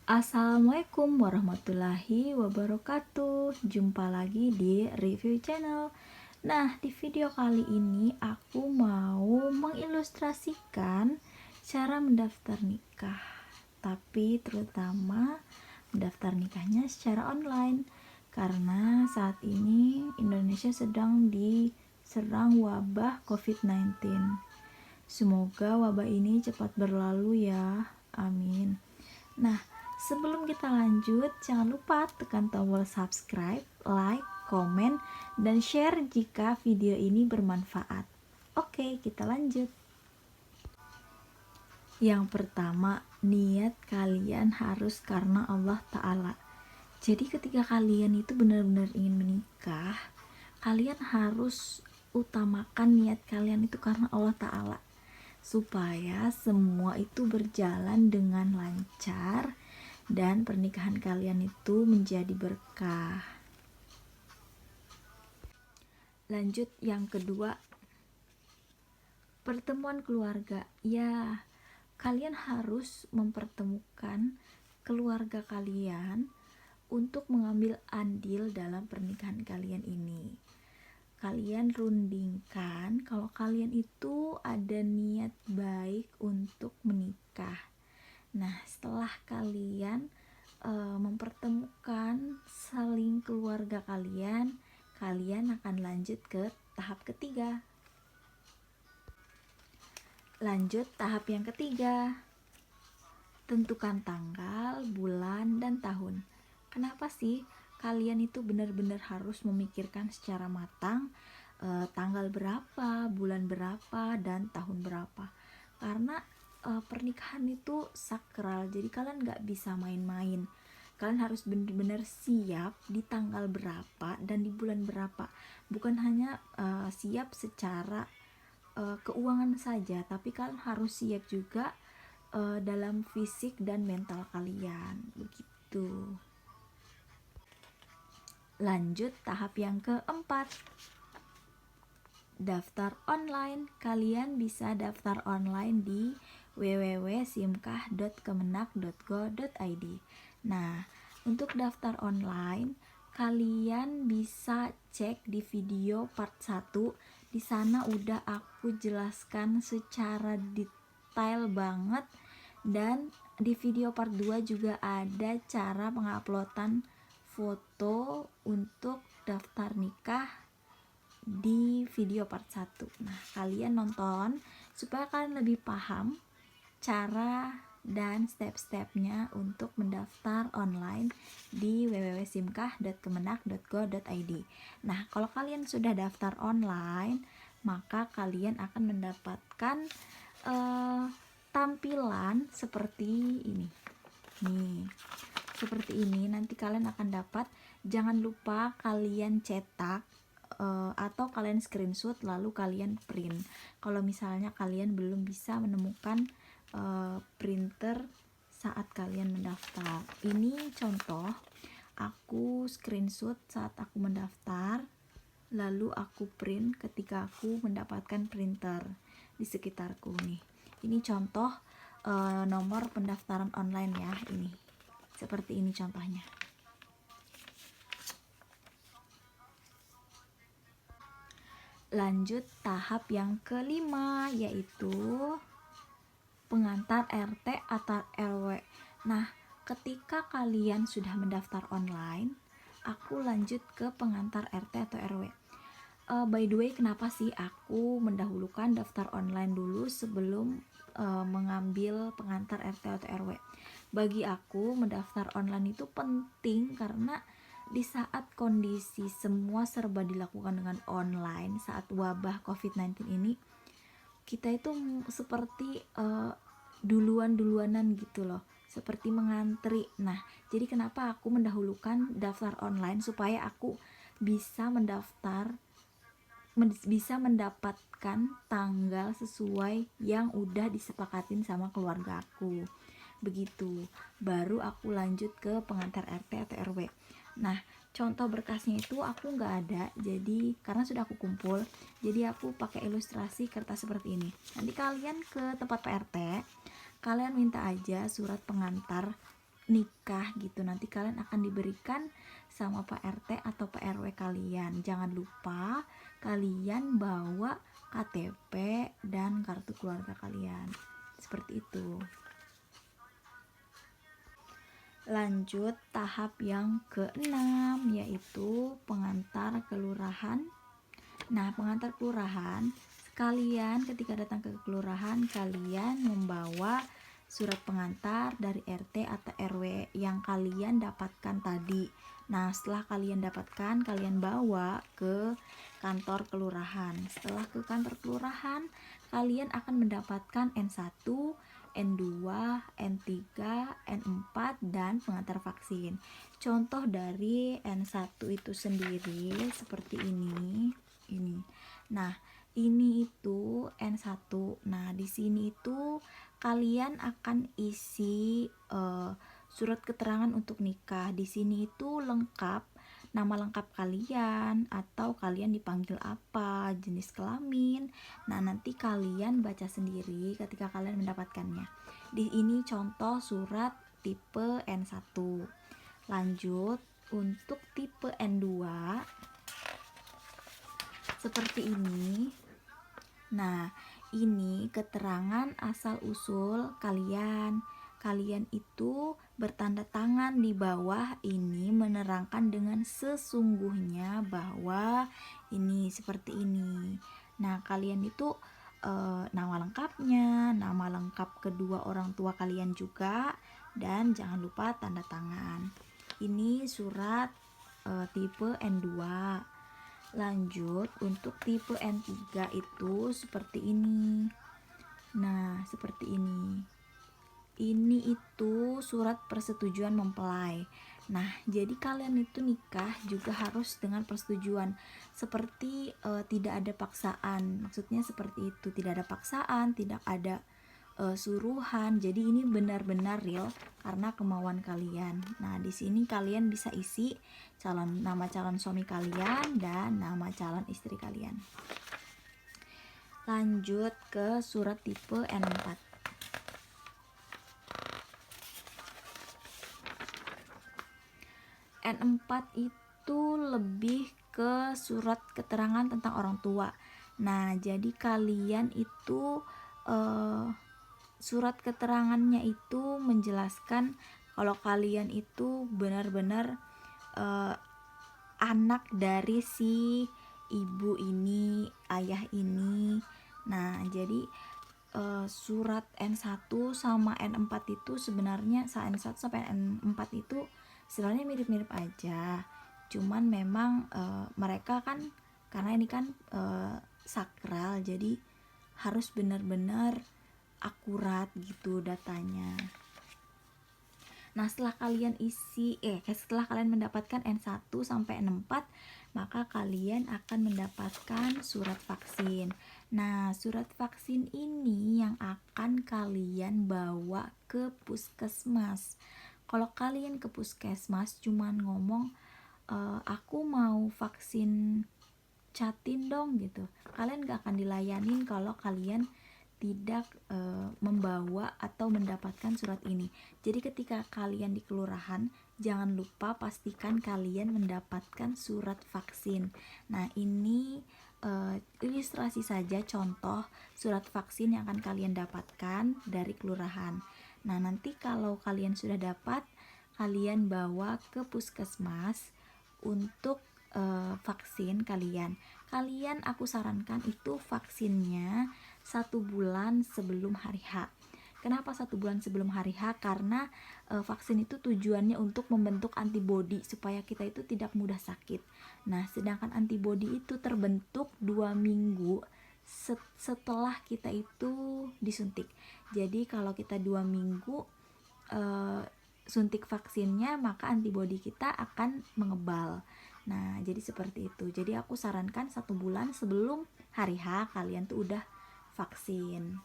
Assalamualaikum warahmatullahi wabarakatuh. Jumpa lagi di review channel. Nah, di video kali ini aku mau mengilustrasikan cara mendaftar nikah, tapi terutama mendaftar nikahnya secara online, karena saat ini Indonesia sedang diserang wabah COVID-19. Semoga wabah ini cepat berlalu ya, amin. Nah, sebelum kita lanjut, jangan lupa tekan tombol subscribe, like, komen, dan share jika video ini bermanfaat. Oke, kita lanjut. Yang pertama, niat kalian harus karena Allah Ta'ala. Jadi ketika kalian itu benar-benar ingin menikah, kalian harus utamakan niat kalian itu karena Allah Ta'ala, supaya semua itu berjalan dengan lancar dan pernikahan kalian itu menjadi berkah. Lanjut yang kedua, pertemuan keluarga. Ya, kalian harus mempertemukan keluarga kalian untuk mengambil andil dalam pernikahan kalian ini. Kalian rundingkan kalau kalian itu ada niat baik untuk menikah. Nah, setelah kalian mempertemukan saling keluarga kalian, kalian akan lanjut ke tahap ketiga. Lanjut tahap yang ketiga, tentukan tanggal, bulan, dan tahun. Kenapa sih kalian itu benar-benar harus memikirkan secara matang tanggal berapa, bulan berapa, dan tahun berapa? Karena pernikahan itu sakral, jadi kalian gak bisa main-main. Kalian harus benar-benar siap di tanggal berapa dan di bulan berapa. Bukan hanya siap secara keuangan saja, tapi kalian harus siap juga dalam fisik dan mental kalian. Begitu. Lanjut tahap yang keempat, daftar online. Kalian bisa daftar online di www.simkah.kemenak.go.id. Nah, untuk daftar online, kalian bisa cek di video part 1. Di sana udah aku jelaskan secara detail banget, dan di video part 2 juga ada cara penguploadan foto untuk daftar nikah di video part 1. Nah, kalian nonton supaya kalian lebih paham cara dan step-stepnya untuk mendaftar online di www.simkah.kemenak.go.id. Nah, kalau kalian sudah daftar online, maka kalian akan mendapatkan tampilan seperti ini. Nih, seperti ini nanti kalian akan dapat. Jangan lupa kalian cetak atau kalian screenshot lalu kalian print kalau misalnya kalian belum bisa menemukan printer saat kalian mendaftar. Ini contoh aku screenshot saat aku mendaftar, lalu aku print ketika aku mendapatkan printer di sekitarku. Nih, ini contoh nomor pendaftaran online ya. Ini seperti ini contohnya. Lanjut tahap yang kelima, yaitu pengantar RT atau RW. Nah, ketika kalian sudah mendaftar online, aku lanjut ke pengantar RT atau RW. By the way, kenapa sih aku mendahulukan daftar online dulu sebelum mengambil pengantar RT atau RW? Bagi aku, mendaftar online itu penting karena di saat kondisi semua serba dilakukan dengan online saat wabah COVID-19 ini, kita itu seperti duluan-duluanan gitu loh, seperti mengantri. Nah, jadi kenapa aku mendahulukan daftar online, supaya aku bisa mendapatkan tanggal sesuai yang udah disepakatin sama keluarga aku. Begitu, baru aku lanjut ke pengantar RT atau RW. Nah, contoh berkasnya itu aku nggak ada, jadi karena sudah aku kumpul, jadi aku pakai ilustrasi kertas seperti ini. Nanti kalian ke tempat PRT, kalian minta aja surat pengantar nikah gitu. Nanti kalian akan diberikan sama Pak RT atau Pak RW kalian. Jangan lupa kalian bawa KTP dan kartu keluarga kalian. Seperti itu. Lanjut tahap yang keenam, yaitu pengantar kelurahan. Nah, pengantar kelurahan, kalian ketika datang ke kelurahan, kalian membawa surat pengantar dari RT atau RW yang kalian dapatkan tadi. Nah, setelah kalian dapatkan, kalian bawa ke kantor kelurahan. Setelah ke kantor kelurahan, kalian akan mendapatkan N1, N2, N3, N4, dan pengantar vaksin. Contoh dari N1 itu sendiri seperti ini. Nah, ini itu N1. Nah, di sini itu kalian akan isi surat keterangan untuk nikah. Di sini itu lengkap, nama lengkap kalian atau kalian dipanggil apa, jenis kelamin. Nah, nanti kalian baca sendiri ketika kalian mendapatkannya. Di ini contoh surat tipe N1. Lanjut untuk tipe N2 seperti ini. Nah, ini keterangan asal usul kalian. Kalian itu bertanda tangan di bawah ini menerangkan dengan sesungguhnya bahwa ini seperti ini. Nah, kalian itu nama lengkapnya, nama lengkap kedua orang tua kalian juga, dan jangan lupa tanda tangan. Ini surat tipe N2. Lanjut untuk tipe N3 itu seperti ini. Nah, seperti ini. Ini itu surat persetujuan mempelai. Nah, jadi kalian itu nikah juga harus dengan persetujuan. Seperti tidak ada paksaan. Maksudnya seperti itu, tidak ada paksaan, tidak ada suruhan. Jadi ini benar-benar real karena kemauan kalian. Nah, di sini kalian bisa isi nama calon suami kalian dan nama calon istri kalian. Lanjut ke surat tipe N4. N4 itu lebih ke surat keterangan tentang orang tua. Nah, jadi kalian itu surat keterangannya itu menjelaskan kalau kalian itu benar-benar anak dari si ibu ini, ayah ini. Nah, jadi surat N1 sama N4 itu sebenarnya N1 sampai N4 itu sebenarnya mirip-mirip aja. Cuman memang mereka kan karena ini kan sakral, jadi harus benar-benar akurat gitu datanya. Nah, setelah kalian mendapatkan N1 sampai N4, maka kalian akan mendapatkan surat vaksin. Nah, surat vaksin ini yang akan kalian bawa ke puskesmas. Kalau kalian ke puskesmas cuman ngomong aku mau vaksin catin dong gitu, kalian gak akan dilayanin kalau kalian tidak membawa atau mendapatkan surat ini. Jadi ketika kalian di kelurahan, jangan lupa pastikan kalian mendapatkan surat vaksin. Nah, ini ilustrasi saja contoh surat vaksin yang akan kalian dapatkan dari kelurahan. Nah, nanti kalau kalian sudah dapat, kalian bawa ke puskesmas untuk vaksin kalian. Aku sarankan itu vaksinnya 1 bulan sebelum hari H. Kenapa 1 bulan sebelum hari H? Karena vaksin itu tujuannya untuk membentuk antibodi supaya kita itu tidak mudah sakit. Nah, sedangkan antibodi itu terbentuk 2 minggu setelah kita itu disuntik. Jadi kalau kita 2 minggu suntik vaksinnya, maka antibodi kita akan mengebal. Nah, jadi seperti itu. Jadi aku sarankan 1 bulan sebelum hari H kalian tuh udah vaksin.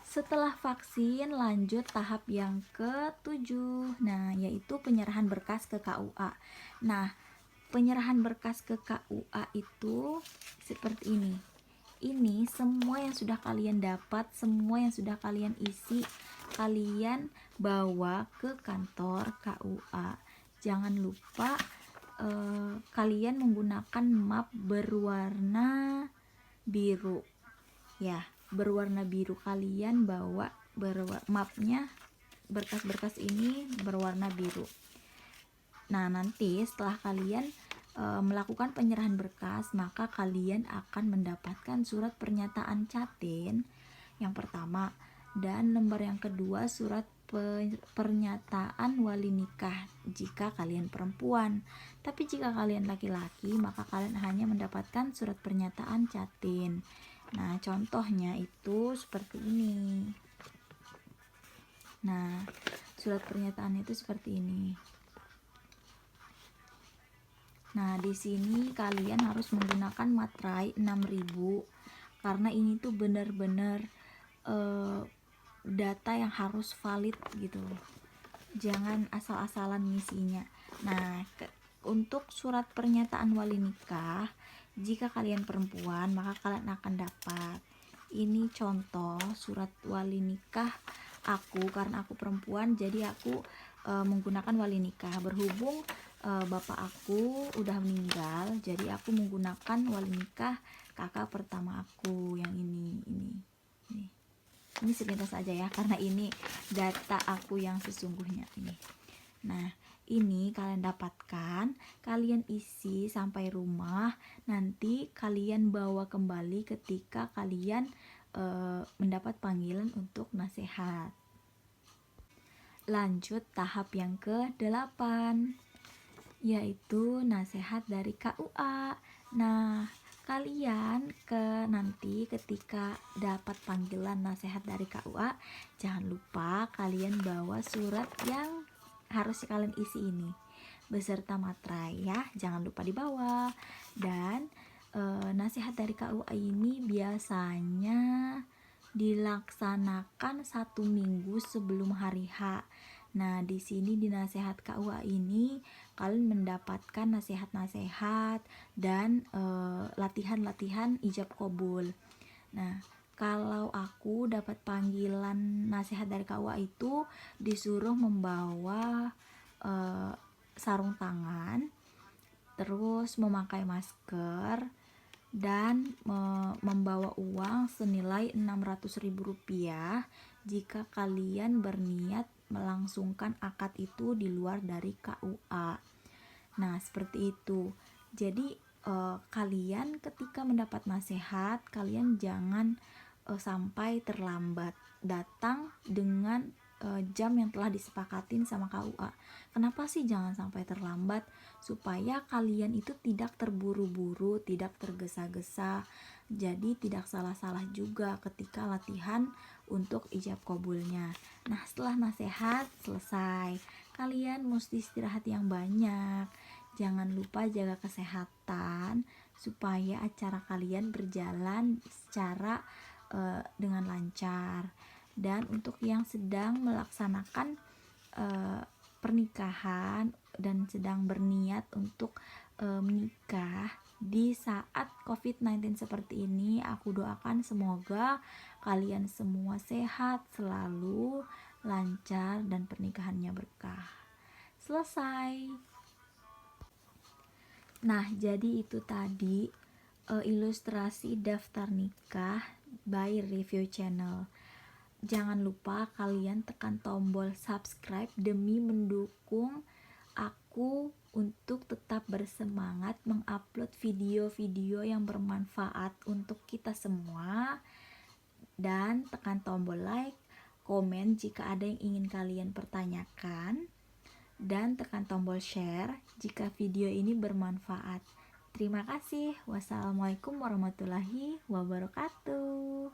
Setelah vaksin, lanjut tahap yang ke-7. Nah, yaitu penyerahan berkas ke KUA. Nah, penyerahan berkas ke KUA itu seperti ini. ini semua yang sudah kalian dapat, semua yang sudah kalian isi, kalian bawa ke kantor KUA. Jangan lupa kalian menggunakan map berwarna biru ya, berwarna biru. Kalian bawa mapnya, berkas-berkas ini berwarna biru. Nah, nanti setelah kalian melakukan penyerahan berkas, maka kalian akan mendapatkan surat pernyataan Catin yang pertama, dan lembar yang kedua surat pernyataan wali nikah jika kalian perempuan. Tapi jika kalian laki-laki, maka kalian hanya mendapatkan surat pernyataan Catin. Nah, contohnya itu seperti ini. Nah, surat pernyataan itu seperti ini. Nah, di sini kalian harus menggunakan materai 6000 karena ini tuh benar-benar data yang harus valid gitu. Jangan asal-asalan ngisinya. Nah, untuk surat pernyataan wali nikah, jika kalian perempuan, maka kalian akan dapat. Ini contoh surat wali nikah aku, karena aku perempuan, jadi aku menggunakan wali nikah. Berhubung bapak aku udah meninggal, jadi aku menggunakan wali nikah kakak pertama aku yang ini sepintas aja ya, karena ini data aku yang sesungguhnya ini. Nah, ini kalian dapatkan, kalian isi sampai rumah, nanti kalian bawa kembali ketika kalian mendapat panggilan untuk nasihat. Lanjut tahap yang ke-8, yaitu nasihat dari KUA. Nah, kalian nanti ketika dapat panggilan nasihat dari KUA, jangan lupa kalian bawa surat yang harus kalian isi ini beserta materai ya, jangan lupa dibawa. Dan nasihat dari KUA ini biasanya dilaksanakan 1 minggu sebelum hari H. Nah, di sini di nasihat KUA ini kalian mendapatkan nasihat-nasihat dan latihan-latihan ijab qabul. Nah, kalau aku dapat panggilan nasihat dari KUA itu disuruh membawa sarung tangan, terus memakai masker, dan membawa uang senilai Rp600.000 jika kalian berniat melangsungkan akad itu di luar dari KUA. Nah, seperti itu. Jadi kalian ketika mendapat nasihat, kalian jangan sampai terlambat. Datang dengan jam yang telah disepakatin sama KUA. Kenapa sih jangan sampai terlambat? Supaya kalian itu tidak terburu-buru, tidak tergesa-gesa, jadi tidak salah-salah juga ketika latihan untuk ijab qabulnya. Nah, setelah nasihat selesai, kalian mesti istirahat yang banyak. Jangan lupa jaga kesehatan supaya acara kalian berjalan secara dengan lancar. Dan untuk yang sedang melaksanakan pernikahan dan sedang berniat untuk menikah di saat COVID-19 seperti ini, aku doakan semoga kalian semua sehat selalu, lancar, dan pernikahannya berkah. Selesai. Nah, jadi itu tadi ilustrasi daftar nikah by Review Channel. Jangan lupa kalian tekan tombol subscribe demi mendukung aku untuk tetap bersemangat mengupload video-video yang bermanfaat untuk kita semua. Dan tekan tombol like, komen jika ada yang ingin kalian pertanyakan, dan tekan tombol share jika video ini bermanfaat. Terima kasih. Wassalamualaikum warahmatullahi wabarakatuh.